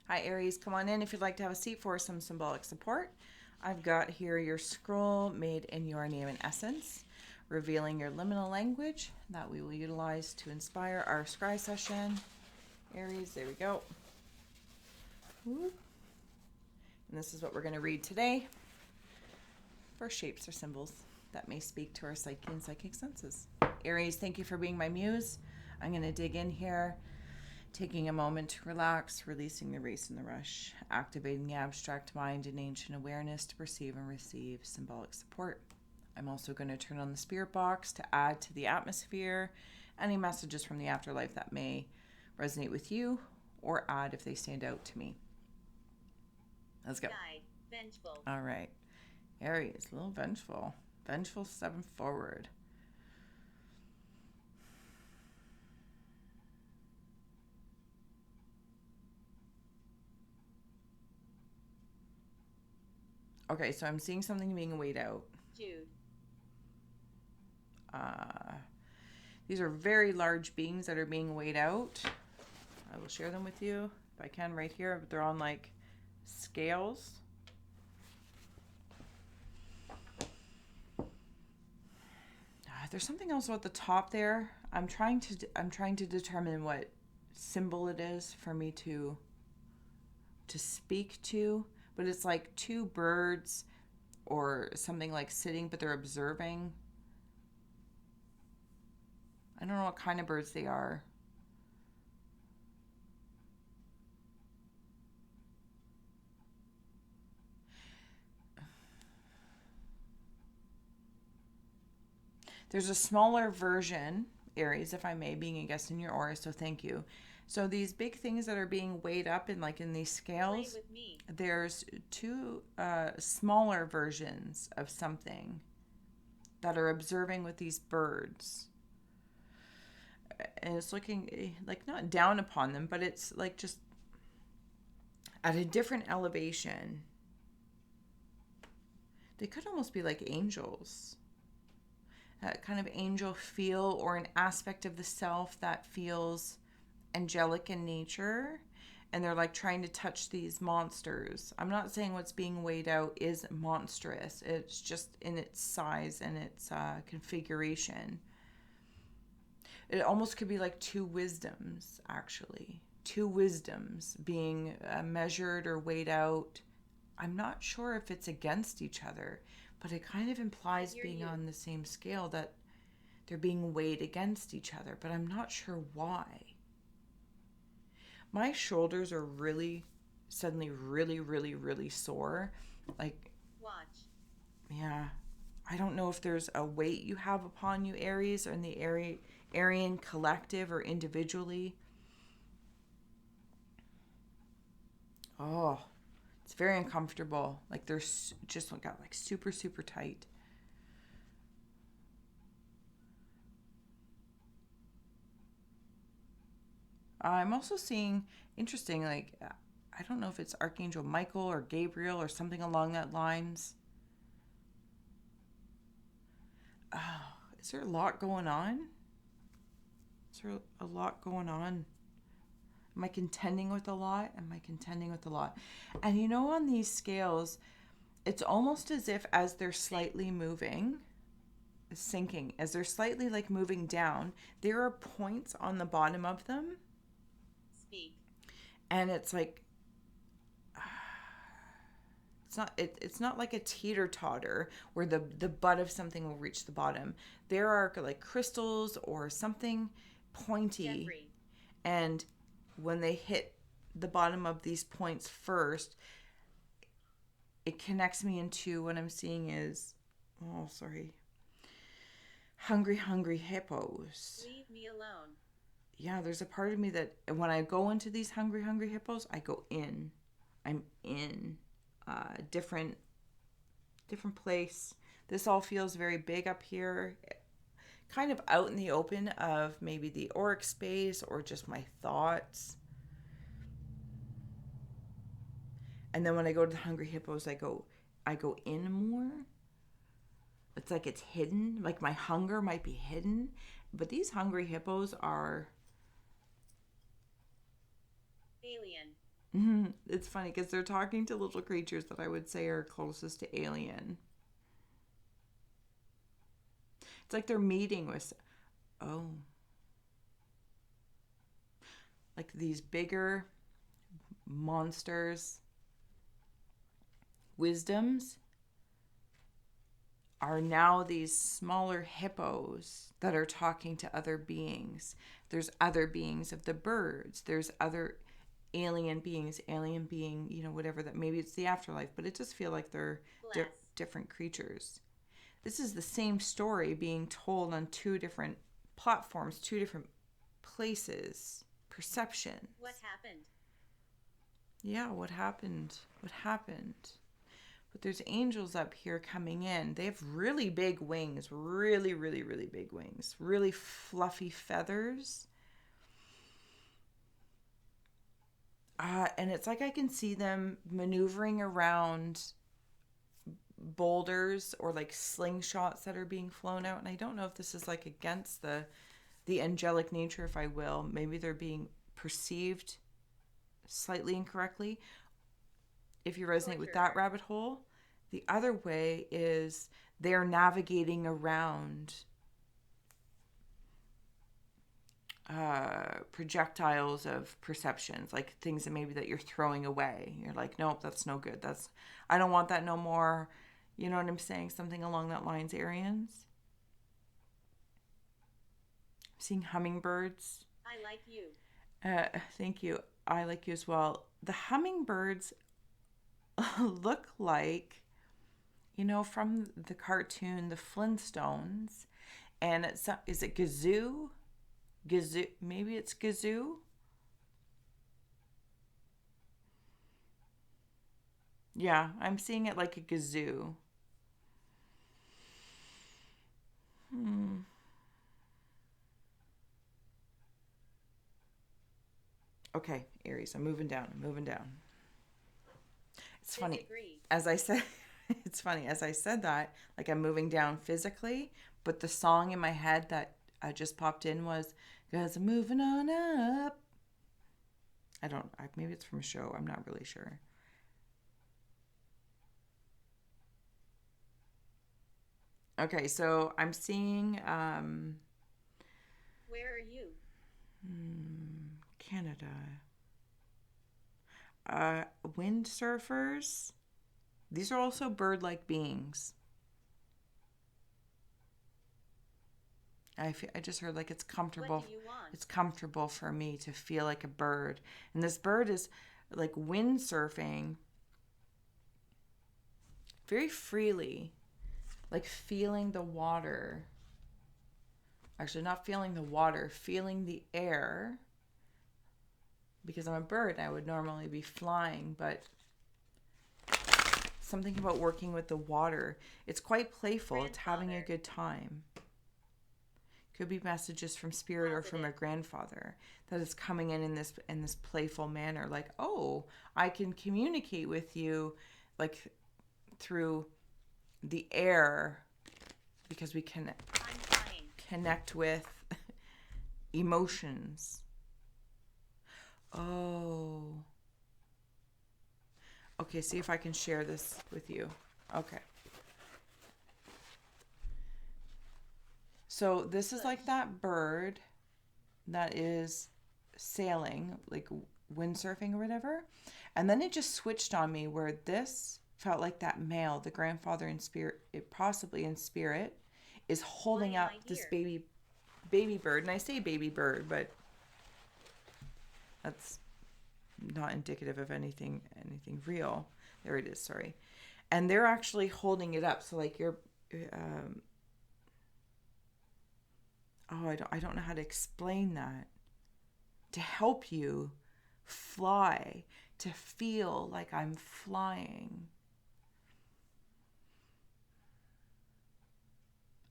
Hi Aries, come on in if you'd like to have a seat for some symbolic support. I've got here your scroll made in your name and essence, revealing your liminal language that we will utilize to inspire our scry session. Aries, there we go. And this is what we're going to read today for shapes or symbols that may speak to our psyche and psychic senses. Aries, thank you for being my muse. I'm going to dig in here, taking a moment to relax, releasing the race and the rush, activating the abstract mind and ancient awareness to perceive and receive symbolic support. I'm also going to turn on the spirit box to add to the atmosphere any messages from the afterlife that may resonate with you or add if they stand out to me. Let's go. Vengeful. All right. Aries, a little vengeful. Vengeful 7 forward. Okay, so I'm seeing something being weighed out. Jude. These are very large beings that are being weighed out. I will share them with you if I can right here. But they're on like scales. There's something else at the top there. I'm trying to determine what symbol it is for me to speak to, but it's like two birds or something like sitting, but they're observing. I don't know what kind of birds they are. There's a smaller version, Aries, if I may, being a guest in your aura, so thank you. So these big things that are being weighed up in these scales, there's two smaller versions of something that are observing with these birds. And it's looking like not down upon them, but it's like just at a different elevation. They could almost be like angels. Kind of angel feel, or an aspect of the self that feels angelic in nature, and they're like trying to touch these monsters. I'm not saying what's being weighed out is monstrous, it's just in its size and its configuration. It almost could be like two wisdoms, actually. Two wisdoms being measured or weighed out. I'm not sure if it's against each other, but it kind of implies being on the same scale, that they're being weighed against each other, but I'm not sure why. My shoulders are suddenly really sore. Like, watch. Yeah. I don't know if there's a weight you have upon you, Aries, or in the Aryan collective or individually. Oh, it's very uncomfortable. Like they're just got like super tight. I'm also seeing interesting, like I don't know if it's Archangel Michael or Gabriel or something along that lines. Oh, is there a lot going on? Is there a lot going on? Am I contending with a lot? Am I contending with a lot? And you know, on these scales, it's almost as if as they're slightly moving, sinking, as they're slightly like moving down, there are points on the bottom of them. Speak. And it's like, it's not like a teeter totter where the butt of something will reach the bottom. There are like crystals or something pointy. Jeffrey. And when they hit the bottom of these points first, it connects me into what I'm seeing is, oh, sorry, hungry hippos. Leave me alone. Yeah, there's a part of me that when I go into these hungry hippos, I go in. I'm in a different place. This all feels very big up here, kind of out in the open of maybe the auric space or just my thoughts. And then when I go to the hungry hippos, I go in more. It's like it's hidden, like my hunger might be hidden, but these hungry hippos are alien. It's funny because they're talking to little creatures that I would say are closest to alien. It's like they're meeting with, oh, like these bigger monsters, wisdoms, are now these smaller hippos that are talking to other beings. There's other beings of the birds. There's other alien being, whatever that, maybe it's the afterlife, but it just feel like they're different creatures. This is the same story being told on two different platforms, two different places, perception. What happened? Yeah, what happened? What happened? But there's angels up here coming in. They have really big wings, really, really, really big wings, really fluffy feathers. And it's like I can see them maneuvering around boulders or like slingshots that are being flown out. And I don't know if this is like against the angelic nature, if I will. Maybe they're being perceived slightly incorrectly. If you resonate with that rabbit hole. The other way is they're navigating around projectiles of perceptions, like things that maybe that you're throwing away. You're like, nope, that's no good. I don't want that no more. You know what I'm saying? Something along that lines, Arians. I'm seeing hummingbirds. I like you. Thank you. I like you as well. The hummingbirds look like, from the cartoon, the Flintstones. And is it Gazoo? Gazoo, maybe it's Gazoo. Yeah, I'm seeing it like a Gazoo. Okay, Aries, I'm moving down. It's funny. As I said, it's funny. As I said that, like I'm moving down physically, but the song in my head that just popped in was, "'Cause I'm moving on up." Maybe it's from a show. I'm not really sure. Okay, so I'm seeing, where are you? Canada. Windsurfers. These are also bird-like beings. I just heard like it's comfortable. What do you want? It's comfortable for me to feel like a bird. And this bird is like windsurfing very freely, like feeling the water. Actually, not feeling the water, feeling the air. Because I'm a bird and I would normally be flying, but something about working with the water. It's quite playful. It's having a good time. Could be messages from spirit or from a grandfather that is coming in this playful manner. Like, oh, I can communicate with you like through the air because we can connect with emotions. Oh. Okay, see if I can share this with you. Okay. So this is like that bird that is sailing, like windsurfing or whatever. And then it just switched on me where this felt like that male, the grandfather in spirit, possibly in spirit, is holding up this baby bird. And I say baby bird, but that's not indicative of anything real. There it is, sorry. And they're actually holding it up. So like you're... I don't know how to explain that. To help you fly, to feel like I'm flying.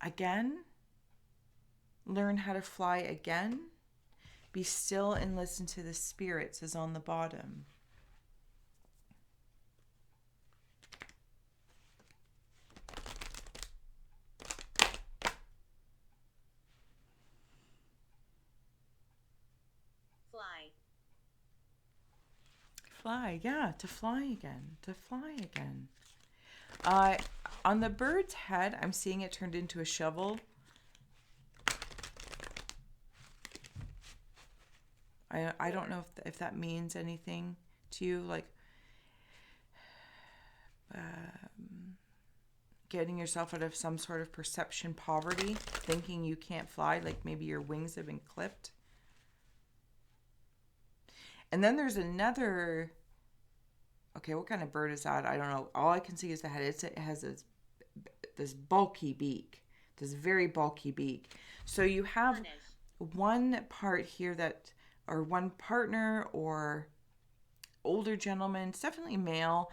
Again, learn how to fly again. Be still and listen to the spirit, says on the bottom. fly. Yeah, to fly again. To fly again. On the bird's head, I'm seeing it turned into a shovel. I don't know if that means anything to you, like getting yourself out of some sort of perception poverty, thinking you can't fly, like maybe your wings have been clipped. And then there's another, okay, what kind of bird is that? I don't know. All I can see is the head. It has this bulky beak, this very bulky beak. So you have one part here that, or one partner or older gentleman, it's definitely male,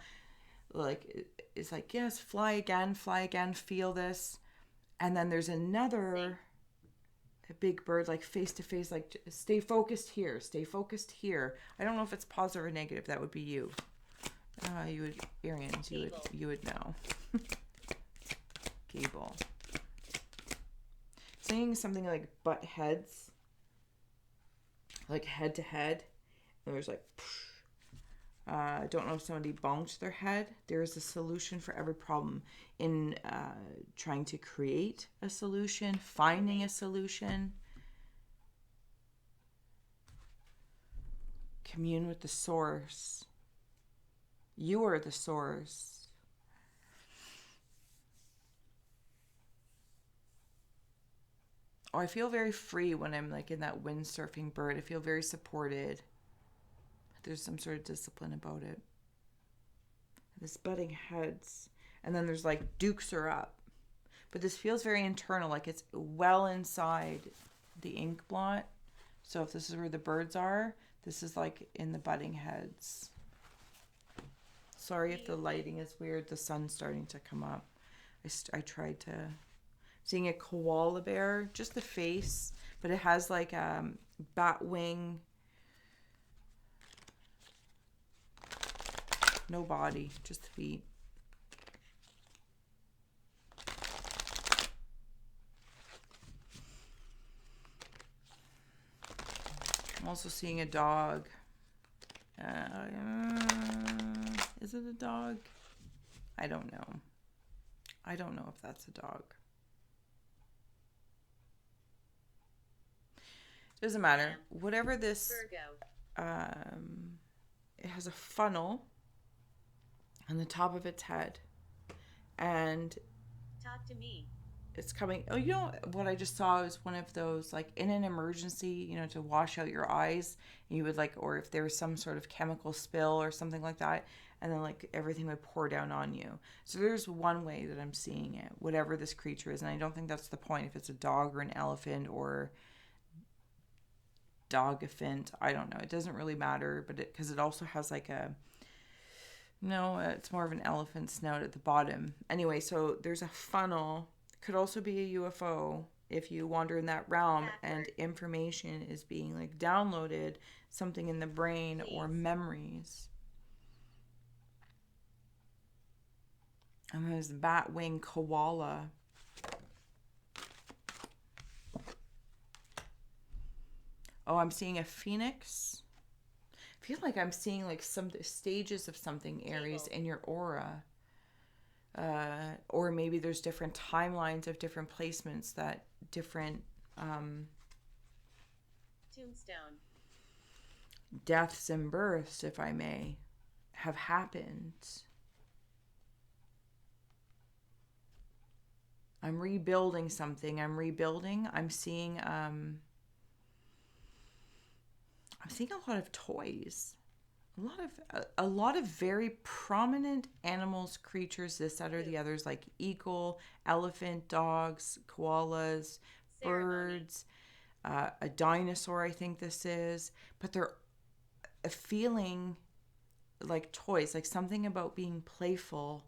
like it's like, yes, fly again, feel this. And then there's another big bird, like face to face, like stay focused here. I don't know if it's positive or negative. That would be you. You would, Arians, you would know. Gable. Saying something like butt heads, like head to head. And there's like, I don't know if somebody bonked their head. There is a solution for every problem. In trying to create a solution, finding a solution. Commune with the source. You are the source. Oh, I feel very free when I'm like in that windsurfing bird. I feel very supported. There's some sort of discipline about it. This butting heads. And then there's like dukes are up. But this feels very internal, like it's well inside the ink blot. So if this is where the birds are, this is like in the butting heads. Sorry if the lighting is weird. The sun's starting to come up. I tried to... Seeing a koala bear, just the face, but it has like bat wing... No body, just feet. I'm also seeing a dog. Is it a dog? I don't know. I don't know if that's a dog. Doesn't matter. Whatever this... it has a funnel on the top of its head, and Talk to me. It's coming. Oh, you know what I just saw is one of those, like in an emergency, you know, to wash out your eyes, and you would like, or if there was some sort of chemical spill or something like that, and then like everything would pour down on you. So there's one way that I'm seeing it, whatever this creature is, and I don't think that's the point. If it's a dog or an elephant or dogophant, I don't know. It doesn't really matter, but because it also has like a... No, it's more of an elephant snout at the bottom. Anyway, so there's a funnel. Could also be a UFO if you wander in that realm and information is being like downloaded, something in the brain or memories. And there's the batwing koala. Oh, I'm seeing a phoenix. I feel like I'm seeing like some stages of something, Aries, in your aura. Or maybe there's different timelines of different placements that different Tombstone. Deaths and births, if I may, have happened. I'm rebuilding something. I'm seeing a lot of toys. A lot of very prominent animals, creatures, this, that, or the others, like eagle, elephant, dogs, koalas, birds, a dinosaur, I think this is. But they're feeling like toys, like something about being playful.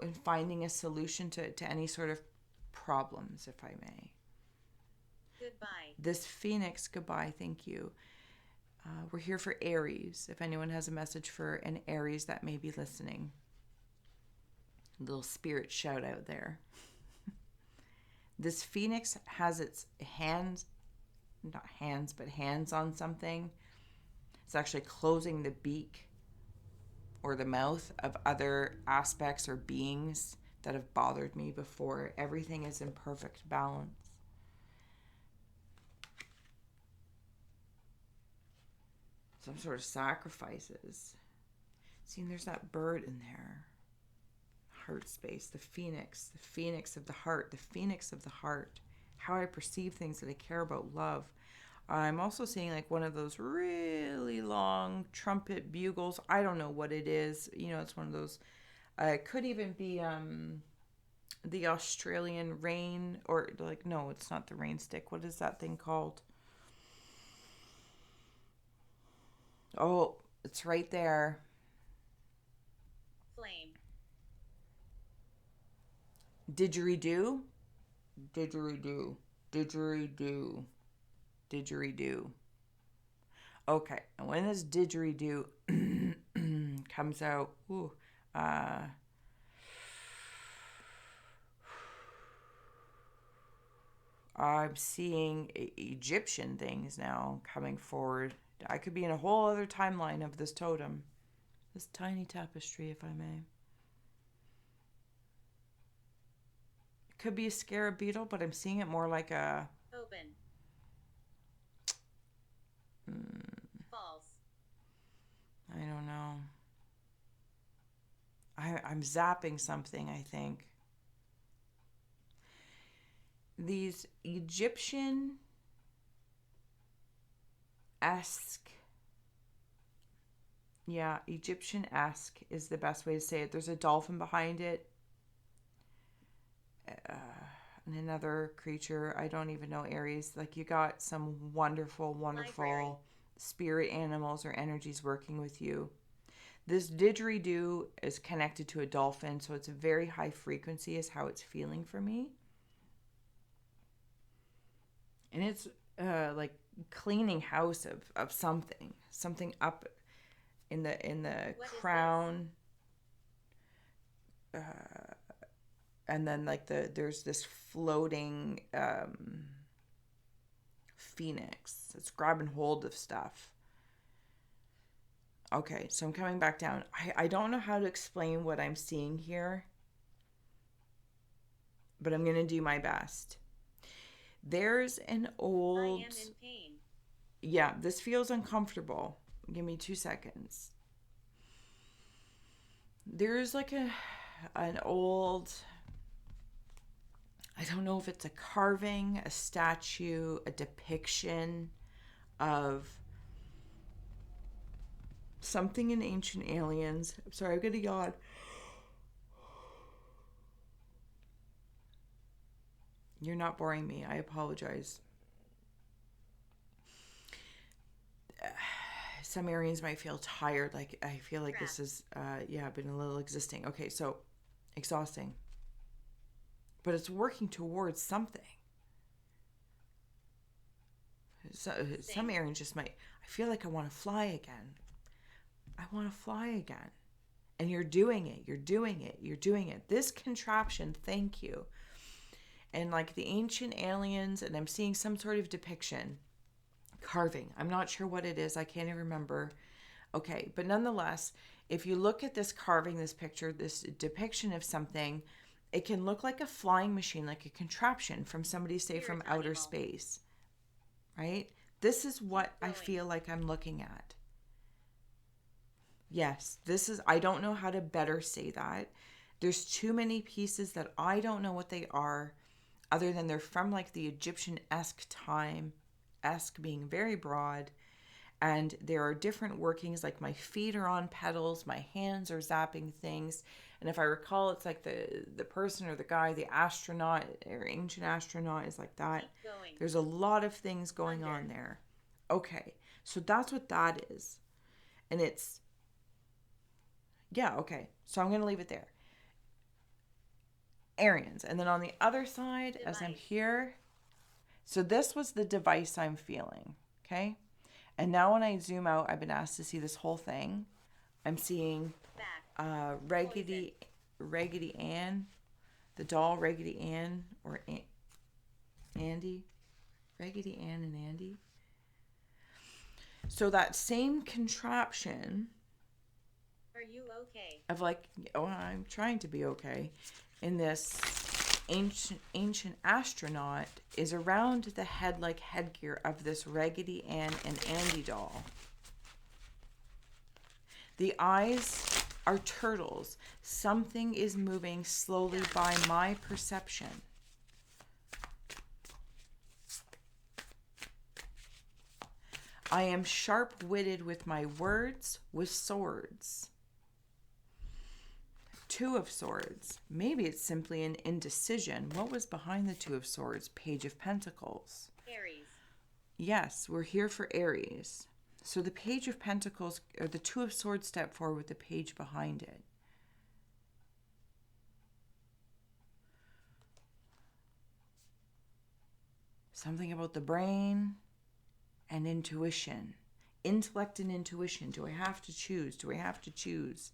And finding a solution to any sort of problems, if I may. Goodbye. This phoenix, goodbye, thank you. We're here for Aries. If anyone has a message for an Aries that may be listening. A little spirit shout out there. This phoenix has its hands not hands, but hands on something. It's actually closing the beak or the mouth of other aspects or beings that have bothered me before. Everything is in perfect balance. Some sort of sacrifices. See, there's that bird in there. Heart space, the phoenix of the heart, the phoenix of the heart. How I perceive things that I care about, love. I'm also seeing like one of those really long trumpet bugles. I don't know what it is. You know, it's one of those. It could even be the Australian rain, or like, no, it's not the rain stick. What is that thing called? Oh, it's right there. Flame. Didgeridoo. Didgeridoo. Didgeridoo. Didgeridoo. Okay, and when this didgeridoo comes out, I'm seeing Egyptian things now coming forward. I could be in a whole other timeline of this totem. This tiny tapestry, if I may. It could be a scarab beetle, but I'm seeing it more like a... Open. False. I don't know. I'm zapping something, I think. These Egyptian-esque, yeah, Egyptian-esque is the best way to say it. There's a dolphin behind it. And another creature, I don't even know, Aries. Like, you got some wonderful, wonderful Library. spirit animals or energies working with you. This didgeridoo is connected to a dolphin, so it's a very high frequency is how it's feeling for me. And it's like cleaning house of something up in the What crown. And then like there's this floating phoenix. It's grabbing hold of stuff. Okay, so I'm coming back down. I don't know how to explain what I'm seeing here, but I'm going to do my best. There's an old... I am in pain. Yeah, this feels uncomfortable. Give me 2 seconds. There's like an old... I don't know if it's a carving, a statue, a depiction of something in Ancient Aliens. I'm sorry, I'm gonna yawn. You're not boring me. I apologize. Some Arians might feel tired. Like, I feel like this is, been a little existing. Okay, so exhausting. But it's working towards something. So, some Arians just might, I feel like I want to fly again. I want to fly again. And you're doing it. You're doing it. You're doing it. This contraption, thank you. And like the Ancient Aliens, and I'm seeing some sort of depiction. Carving. I'm not sure what it is. I can't even remember. Okay, but nonetheless, if you look at this carving, this picture, this depiction of something, it can look like a flying machine, like a contraption from somebody, say, from outer space. Right? This is what I feel like I'm looking at. Yes, this is, I don't know how to better say that. There's too many pieces that I don't know what they are, other than they're from like the Egyptian-esque time, esque being very broad. And there are different workings, like my feet are on pedals, my hands are zapping things. And if I recall, it's like the person or the guy, the astronaut or ancient astronaut is like that. There's a lot of things going on there. Okay, so that's what that is. And it's, yeah, okay. So I'm going to leave it there. Arians. And then on the other side, device. As I'm here, so this was the device I'm feeling, okay? And now when I zoom out, I've been asked to see this whole thing. I'm seeing Raggedy Ann, the doll Raggedy Ann, or Andy. Raggedy Ann and Andy. So that same contraption Are you okay? of like, oh, I'm trying to be okay, in this ancient astronaut is around the head-like headgear of this Raggedy Ann and Andy doll. The eyes are turtles. Something is moving slowly by my perception. I am sharp-witted with my words, with swords. Two of Swords. Maybe it's simply an indecision. What was behind the Two of Swords? Page of Pentacles. Aries. Yes, we're here for Aries. So the Page of Pentacles, or the Two of Swords, step forward with the page behind it. Something about the brain and intuition. Intellect and intuition. Do I have to choose? Do I have to choose?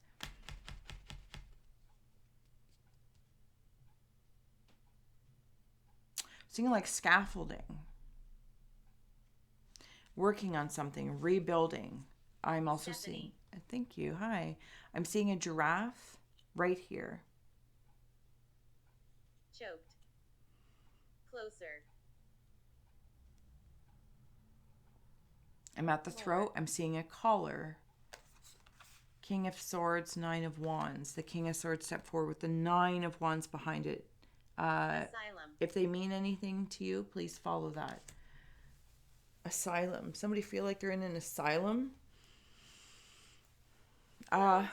Seeing like scaffolding. Working on something. Rebuilding. I'm also seeing... Thank you. Hi. I'm seeing a giraffe right here. Choked. Closer. I'm at the throat. I'm seeing a collar. King of Swords, Nine of Wands. The King of Swords step forward with the Nine of Wands behind it. Asylum. If they mean anything to you, please follow that. Asylum. Somebody feel like they're in an asylum? The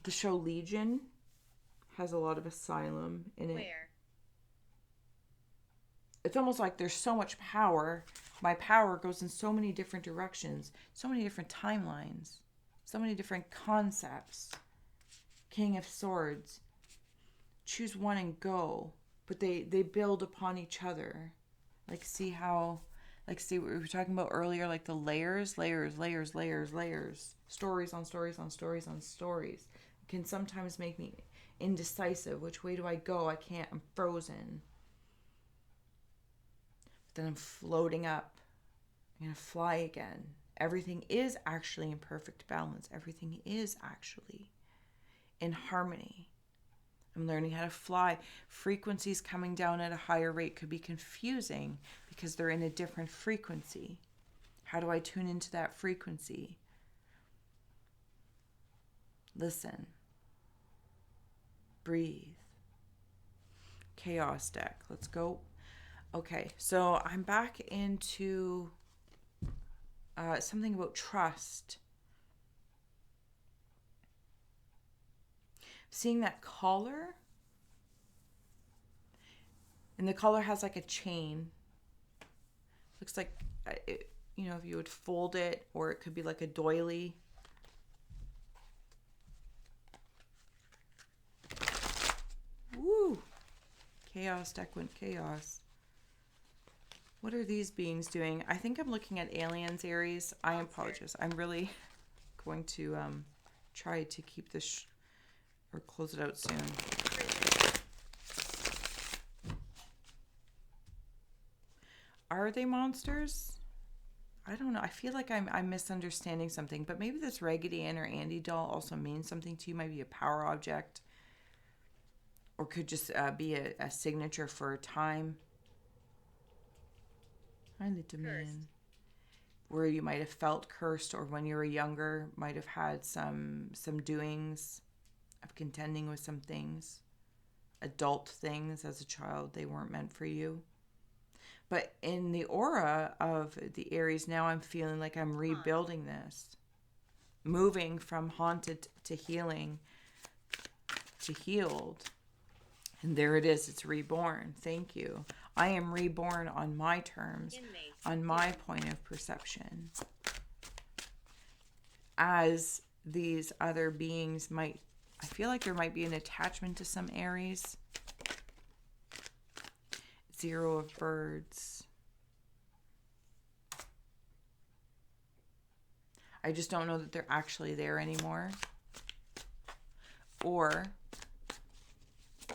show Legion has a lot of asylum in it. Where? It's almost like there's so much power. My power goes in so many different directions, so many different timelines, so many different concepts. King of Swords. Choose one and go. But they build upon each other. Like, see how... Like, see what we were talking about earlier, like the layers. Stories on stories on stories on stories. It can sometimes make me indecisive. Which way do I go? I can't. I'm frozen. But then I'm floating up. I'm going to fly again. Everything is actually in perfect balance. Everything is actually in harmony. I'm learning how to fly. Frequencies coming down at a higher rate could be confusing because they're in a different frequency. How do I tune into that frequency? Listen. Breathe. Chaos deck. Let's go. Okay, so I'm back into something about trust. Seeing that collar, and the collar has like a chain. Looks like, if you would fold it, or it could be like a doily. Woo! Chaos deck went chaos. What are these beings doing? I think I'm looking at aliens, Aries. I apologize. I'm really going to try to keep this... or close it out soon. Are they monsters? I don't know. I feel like I'm misunderstanding something, but maybe this Raggedy Ann or Andy doll also means something to you. Maybe a power object, or could just be a signature for a time. Hi, little man. Where you might have felt cursed, or when you were younger, might have had some doings of contending with some things, adult things as a child. They weren't meant for you. But in the aura of the Aries now, I'm feeling like I'm rebuilding this, moving from haunted to healing to healed. And there it is. It's reborn. Thank you. I am reborn on my terms, on my point of perception. As these other beings might... I feel like there might be an attachment to some Aries. Zero of Birds. I just don't know that they're actually there anymore. Or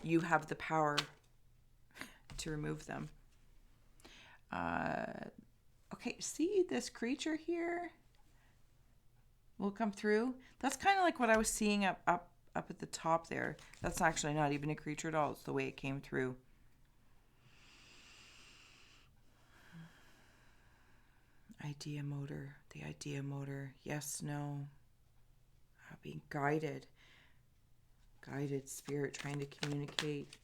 you have the power to remove them. Okay, see this creature here will come through. That's kind of like what I was seeing up at the top there. That's actually not even a creature at all. It's the way it came through. Idea motor. The idea motor. Yes, no. Being guided. Guided spirit trying to communicate.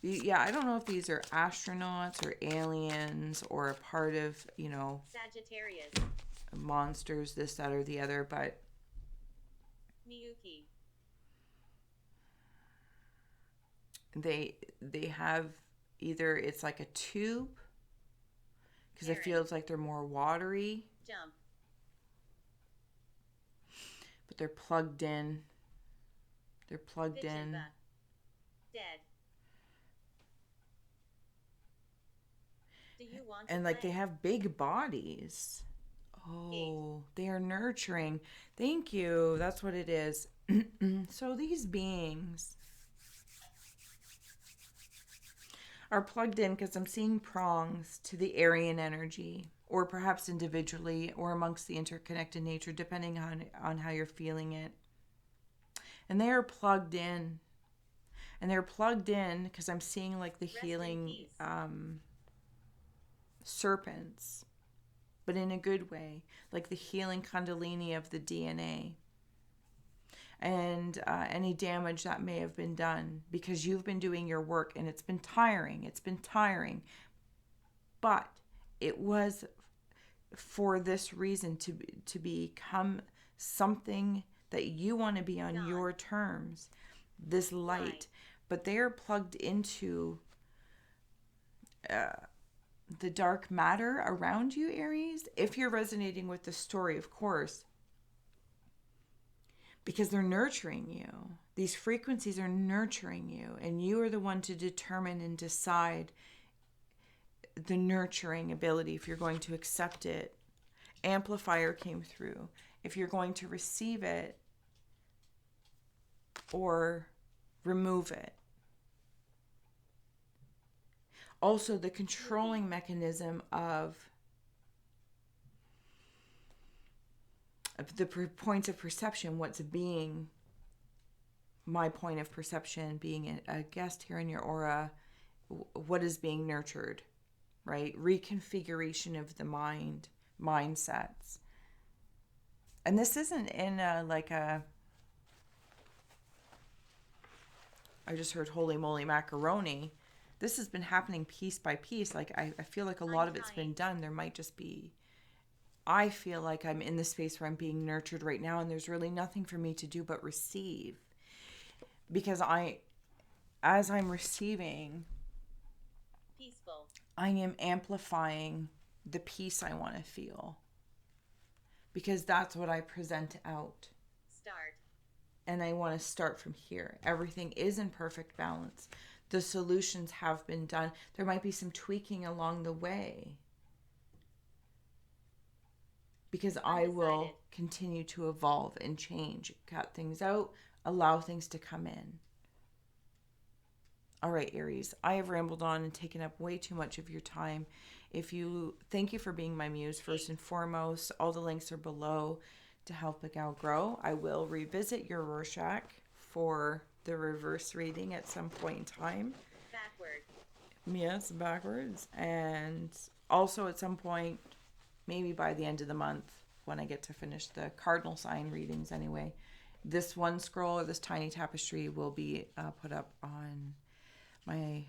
Yeah, I don't know if these are astronauts or aliens or a part of, Sagittarius. Monsters, this, that, or the other, but Miyuki. they have either it's like a tube because it feels like they're more watery. Jump. But they're plugged in. They're plugged in. Dead. Do you want And to like play? they have big bodies. Oh, they are nurturing. Thank you. That's what it is. So these beings are plugged in because I'm seeing prongs to the Aryan energy, or perhaps individually or amongst the interconnected nature, depending on how you're feeling it. And they are plugged in. And they're plugged in because I'm seeing like the healing serpents, but in a good way, like the healing kundalini of the DNA. And any damage that may have been done because you've been doing your work and it's been tiring. But it was for this reason to become something that you want to be on your terms, this light. But they are plugged into the dark matter around you, Aries, if you're resonating with the story, of course, because they're nurturing you. These frequencies are nurturing you, and you are the one to determine and decide the nurturing ability, if you're going to accept it. Amplifier came through. If you're going to receive it or remove it. Also, the controlling mechanism of the points of perception, what's being my point of perception, being a guest here in your aura, what is being nurtured, right? Reconfiguration of the mindsets. And this isn't in I just heard holy moly macaroni. This has been happening piece by piece. Like I feel like a lot of it's been done. There might just be, I feel like I'm in the space where I'm being nurtured right now, and there's really nothing for me to do but receive. Because as I'm receiving, peaceful, I am amplifying the peace I want to feel. Because that's what I present out. Start. And I want to start from here. Everything is in perfect balance. The solutions have been done. There might be some tweaking along the way. Because I will continue to evolve and change, cut things out, allow things to come in. All right, Aries, I have rambled on and taken up way too much of your time. Thank you for being my muse, first and foremost. All the links are below to help a gal grow. I will revisit your rorschach for the reverse reading at some point in time. Backward. Yes, backwards. And also at some point, maybe by the end of the month, when I get to finish the cardinal sign readings anyway, this one scroll or this tiny tapestry will be put up on my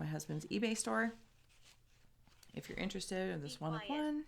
husband's eBay store. If you're interested in this one of one.